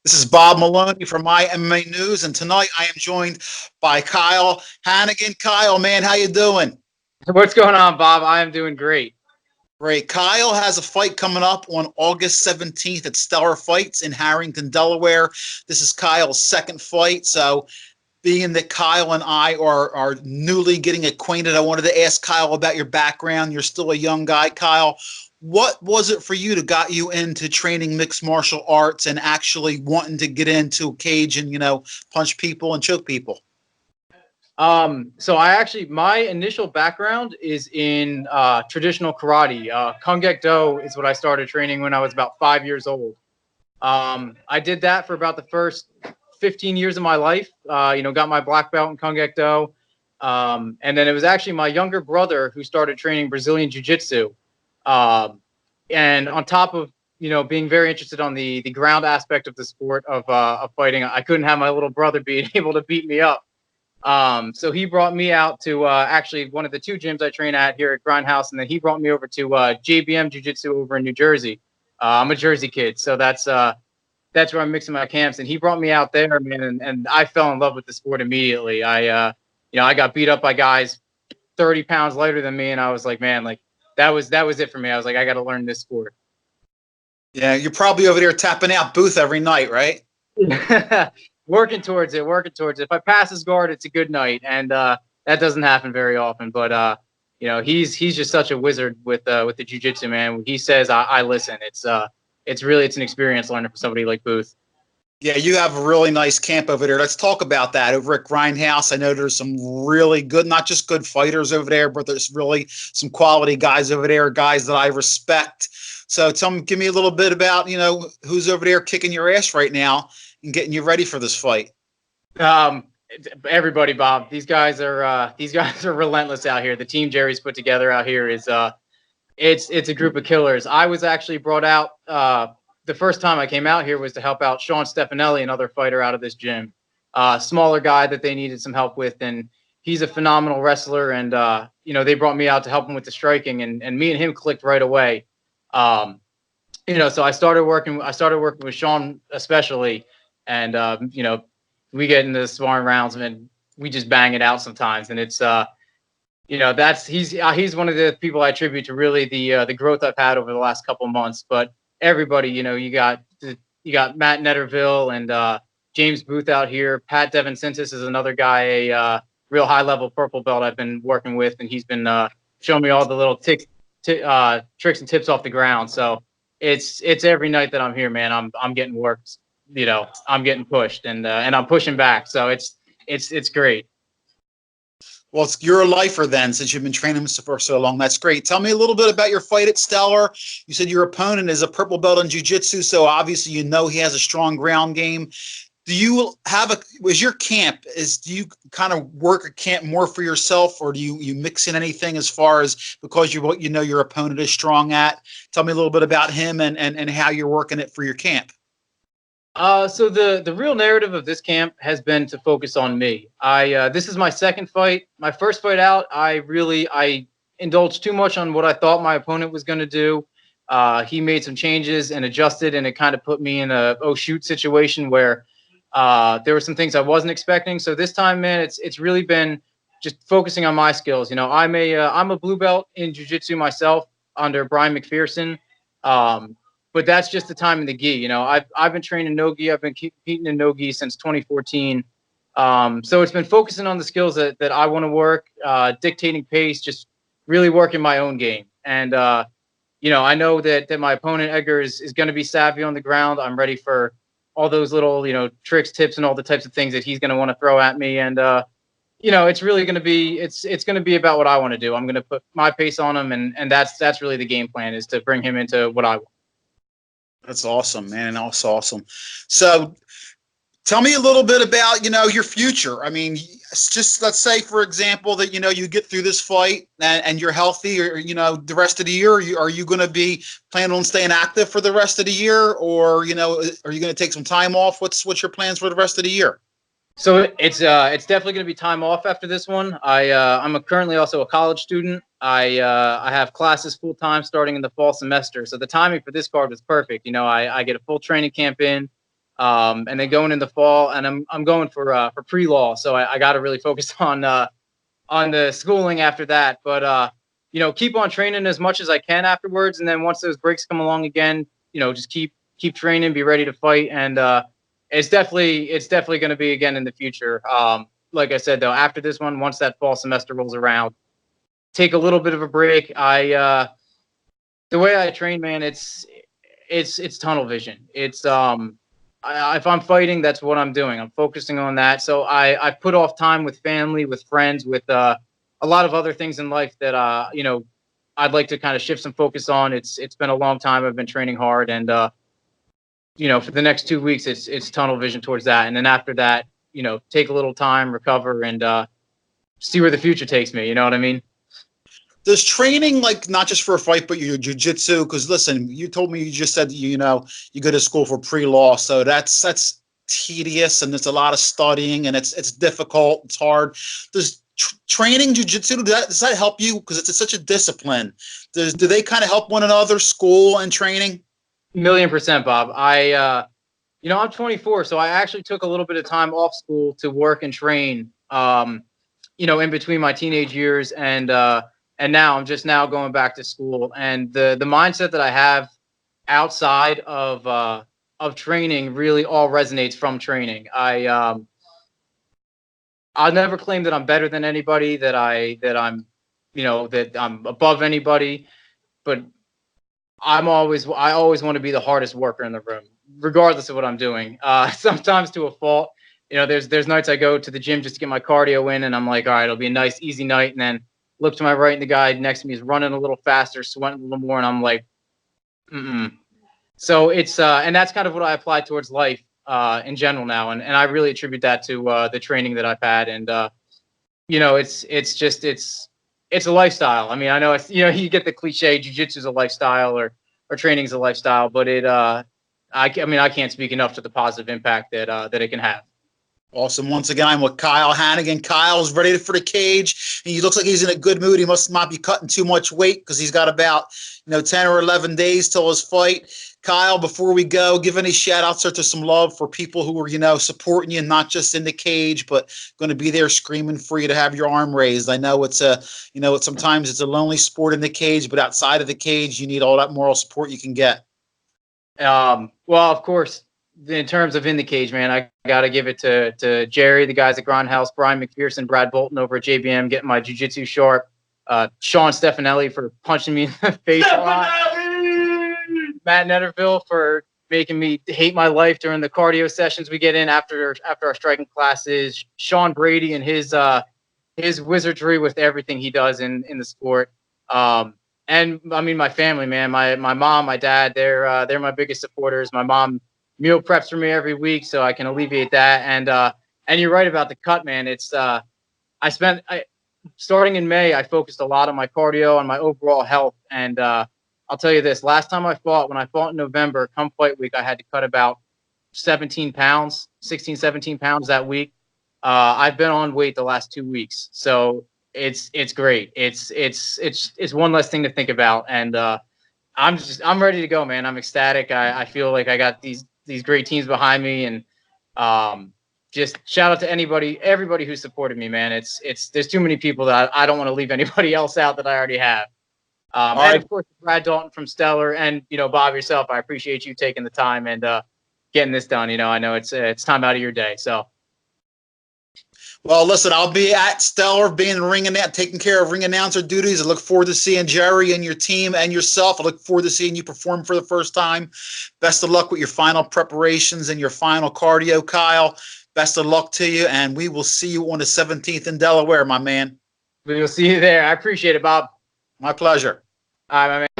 This is Bob Maloney from My MMA News, and tonight I am joined by Kyle Hannigan. Kyle, man, how you doing? What's going on, Bob? I am doing great. Great. Kyle has a fight coming up on August 17th at Stellar Fights in Harrington, Delaware. This is Kyle's second fight, so being that Kyle and I are newly getting acquainted, I wanted to ask Kyle about your background. You're still a young guy, Kyle. What was it for you that got you into training mixed martial arts and actually wanting to get into a cage and, punch people and choke people? So my initial background is in traditional karate. Kung Do is what I started training when I was about 5 years old. I did that for about the first 15 years of my life. Got my black belt in Kung Do. And then it was actually my younger brother who started training Brazilian Jiu-Jitsu. And on top of, being very interested on the ground aspect of the sport of fighting, I couldn't have my little brother being able to beat me up. So he brought me out to actually one of the two gyms I train at here at Grindhouse, and then he brought me over to JBM Jiu-Jitsu over in New Jersey. I'm a Jersey kid, so that's where I'm mixing my camps. And he brought me out there, man, and I fell in love with the sport immediately. I got beat up by guys 30 pounds lighter than me, and I was like, man, like that was it for me. I was like, I got to learn this sport. Yeah, you're probably over there tapping out Booth every night, right? Working towards it. If I pass his guard, it's a good night, and that doesn't happen very often. But he's just such a wizard with the jiu-jitsu, man. When he says, I listen. It's an experience learning from somebody like Booth. Yeah, you have a really nice camp over there. Let's talk about that over at Grindhouse. I know there's some really good, not just good fighters over there, but there's really some quality guys over there, guys that I respect. So give me a little bit about, who's over there kicking your ass right now and getting you ready for this fight. Everybody, Bob. These guys are relentless out here. The team Jerry's put together out here is it's a group of killers. I was actually brought out the first time I came out here was to help out Sean Stefanelli, another fighter out of this gym. Smaller guy that they needed some help with, and he's a phenomenal wrestler. And they brought me out to help him with the striking, and me and him clicked right away. So I started working with Sean especially, and we get into the sparring rounds and we just bang it out sometimes. And it's he's one of the people I attribute to really the growth I've had over the last couple of months. But everybody, you got Matt Netterville and James Booth out here. Pat Devincentis is another guy, a real high level purple belt I've been working with, and he's been showing me all the little tricks and tips off the ground. So it's every night that I'm here, man. I'm getting worked. I'm getting pushed and I'm pushing back. So it's great. Well, you're a lifer then, since you've been training for so long. That's great. Tell me a little bit about your fight at Stellar. You said your opponent is a purple belt in jiu-jitsu, so obviously he has a strong ground game. Do you have do you kind of work a camp more for yourself, or do you mix in anything as far as because your opponent is strong at? Tell me a little bit about him and how you're working it for your camp. So the real narrative of this camp has been to focus on me. This is my second fight. My first fight out, I indulged too much on what I thought my opponent was going to do. He made some changes and adjusted, and it kind of put me in a oh shoot situation where there were some things I wasn't expecting. So this time, man, it's really been just focusing on my skills. I'm a blue belt in jiu-jitsu myself under Brian McPherson. But that's just the time in the gi. I've been training no-gi. I've been competing in no-gi since 2014. So it's been focusing on the skills that I want to work, dictating pace, just really working my own game. And, I know that my opponent, Edgar, is going to be savvy on the ground. I'm ready for all those little, tricks, tips, and all the types of things that he's going to want to throw at me. And, it's really going to be it's going to be about what I want to do. I'm going to put my pace on him. And that's really the game plan, is to bring him into what I want. That's awesome, man. That's awesome. So tell me a little bit about, your future. I mean, just let's say, for example, that, you get through this fight and you're healthy, or, the rest of the year. Are you going to be planning on staying active for the rest of the year, or, are you going to take some time off? What's your plans for the rest of the year? So it's definitely going to be time off after this one. I'm currently also a college student. I have classes full time starting in the fall semester. So the timing for this card was perfect. I get a full training camp in. And then going in the fall, and I'm going for pre-law, so I got to really focus on the schooling after that. But keep on training as much as I can afterwards, and then once those breaks come along again, just keep training, be ready to fight, and it's definitely going to be again in the future. Like I said though, after this one, once that fall semester rolls around, take a little bit of a break. The way I train, man, it's tunnel vision. It's if I'm fighting, that's what I'm doing. I'm focusing on that. So I put off time with family, with friends, with a lot of other things in life that I'd like to kind of shift some focus on. It's been a long time. I've been training hard, and for the next 2 weeks, it's tunnel vision towards that. And then after that, take a little time, recover, and see where the future takes me. You know what I mean? Does training, like, not just for a fight, but your jujitsu? Because listen, you told me, you just said you go to school for pre-law, so that's tedious, and it's a lot of studying, and it's difficult, it's hard. Does training jujitsu, does that help you? Because it's such a discipline. Do they kind of help one another, school and training? 1,000,000%, Bob. I'm 24, so I actually took a little bit of time off school to work and train. In between my teenage years, and now I'm just now going back to school. And the mindset that I have outside of training really all resonates from training. I'll never claim that I'm better than anybody, that I'm above anybody, but I always want to be the hardest worker in the room, regardless of what I'm doing. Sometimes to a fault. There's nights I go to the gym just to get my cardio in, and I'm like, all right, it'll be a nice, easy night. And then look to my right, and the guy next to me is running a little faster, sweating a little more, and I'm like, mm-mm. So it's and that's kind of what I apply towards life in general now, and I really attribute that to the training that I've had, and it's a lifestyle. I mean, I know you get the cliche, jiu-jitsu is a lifestyle, or training is a lifestyle, but I can't speak enough to the positive impact that it can have. Awesome. Once again, I'm with Kyle Hannigan. Kyle's ready for the cage, and he looks like he's in a good mood. He must not be cutting too much weight, because he's got about 10 or 11 days till his fight. Kyle, before we go, give any shout outs or to some love for people who are supporting you, not just in the cage, but going to be there screaming for you to have your arm raised. I know sometimes it's a lonely sport in the cage, but outside of the cage, you need all that moral support you can get. Well, of course, in terms of in the cage, man, I got to give it to Jerry, the guys at Grindhouse, Brian McPherson, Brad Bolton over at JBM, getting my jiu-jitsu sharp. Sean Stefanelli for punching me in the face a lot. Matt Netterville for making me hate my life during the cardio sessions we get in after our striking classes. Sean Brady and his wizardry with everything he does in the sport. And I mean, my family, man, my mom, my dad, they're my biggest supporters. My mom meal preps for me every week, so I can alleviate that. And you're right about the cut, man. It's starting in May, I focused a lot on my cardio and my overall health. And I'll tell you this: last time when I fought in November, come fight week, I had to cut about 16, 17 pounds that week. I've been on weight the last 2 weeks, so it's great. It's one less thing to think about, and I'm ready to go, man. I'm ecstatic. I feel like I got these great teams behind me, and just shout out to everybody who supported me, man. There's too many people that I don't want to leave anybody else out that I already have. And of course, Brad Dalton from Stellar, and Bob yourself. I appreciate you taking the time and getting this done. I know it's time out of your day. So, well, listen, I'll be at Stellar, taking care of ring announcer duties. I look forward to seeing Jerry and your team and yourself. I look forward to seeing you perform for the first time. Best of luck with your final preparations and your final cardio, Kyle. Best of luck to you, and we will see you on the 17th in Delaware, my man. We will see you there. I appreciate it, Bob. My pleasure. All right, my man.